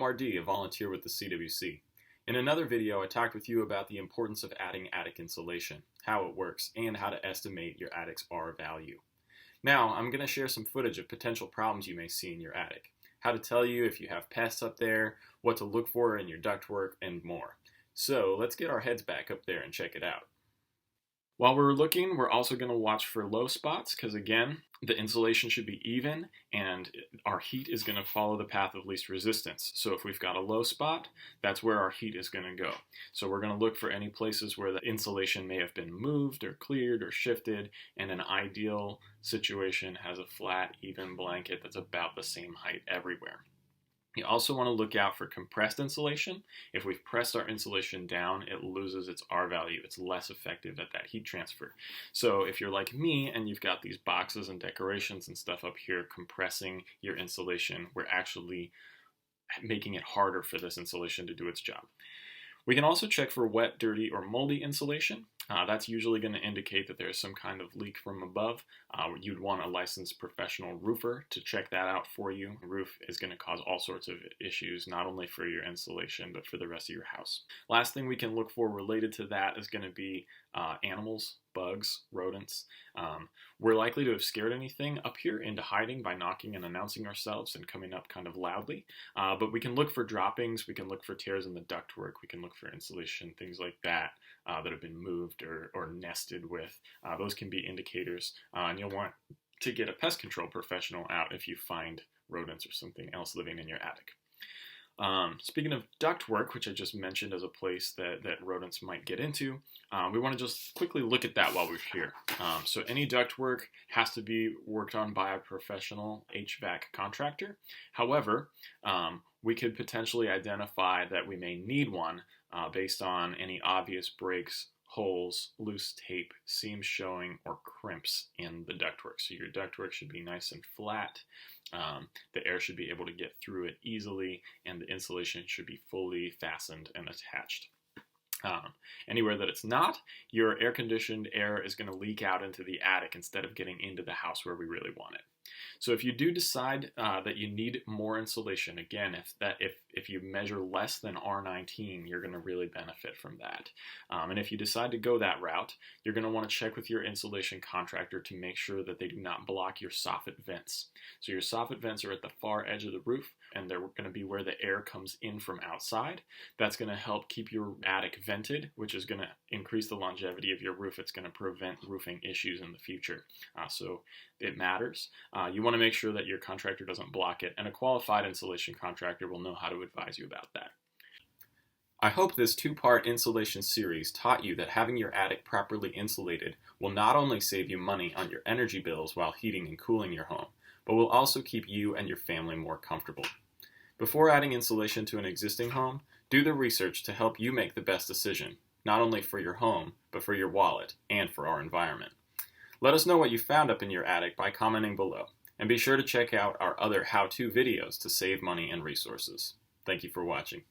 RD, a volunteer with the CWC. In another video, I talked with you about the importance of adding attic insulation, how it works, and how to estimate your attic's R value. Now, I'm going to share some footage of potential problems you may see in your attic, how to tell you if you have pests up there, what to look for in your ductwork, and more. So let's get our heads back up there and check it out. While we're looking, we're also going to watch for low spots because, again, the insulation should be even and our heat is going to follow the path of least resistance. So if we've got a low spot, that's where our heat is going to go. So we're going to look for any places where the insulation may have been moved or cleared or shifted, and an ideal situation has a flat, even blanket that's about the same height everywhere. You also want to look out for compressed insulation. If we've pressed our insulation down, it loses its R value. It's less effective at that heat transfer. So if you're like me and you've got these boxes and decorations and stuff up here compressing your insulation, we're actually making it harder for this insulation to do its job. We can also check for wet, dirty, or moldy insulation. That's usually going to indicate that there's some kind of leak from above. You'd want a licensed professional roofer to check that out for you. A roof is going to cause all sorts of issues, not only for your insulation, but for the rest of your house. Last thing we can look for related to that is going to be animals, bugs, rodents. We're likely to have scared anything up here into hiding by knocking and announcing ourselves and coming up kind of loudly. But we can look for droppings, we can look for tears in the ductwork, we can look for insulation, things like that that have been moved or nested with. Those can be indicators, and you'll want to get a pest control professional out if you find rodents or something else living in your attic. Speaking of ductwork, which I just mentioned as a place that rodents might get into, we want to just quickly look at that while we're here. So any ductwork has to be worked on by a professional HVAC contractor. However, we could potentially identify that we may need one based on any obvious breaks, holes, loose tape, seams showing, or crimps in the ductwork. So your ductwork should be nice and flat. The air should be able to get through it easily, and the insulation should be fully fastened and attached. Anywhere that it's not, your air-conditioned air is going to leak out into the attic instead of getting into the house where we really want it. So if you do decide that you need more insulation, again, if you measure less than R19, you're going to really benefit from that. And if you decide to go that route, you're going to want to check with your insulation contractor to make sure that they do not block your soffit vents. So your soffit vents are at the far edge of the roof, and they're going to be where the air comes in from outside. That's going to help keep your attic vented, which is going to increase the longevity of your roof. It's going to prevent roofing issues in the future. So it matters. You want to make sure that your contractor doesn't block it, and a qualified insulation contractor will know how to advise you about that. I hope this two-part insulation series taught you that having your attic properly insulated will not only save you money on your energy bills while heating and cooling your home, but will also keep you and your family more comfortable. Before adding insulation to an existing home, do the research to help you make the best decision, not only for your home, but for your wallet and for our environment. Let us know what you found up in your attic by commenting below, and be sure to check out our other how-to videos to save money and resources. Thank you for watching.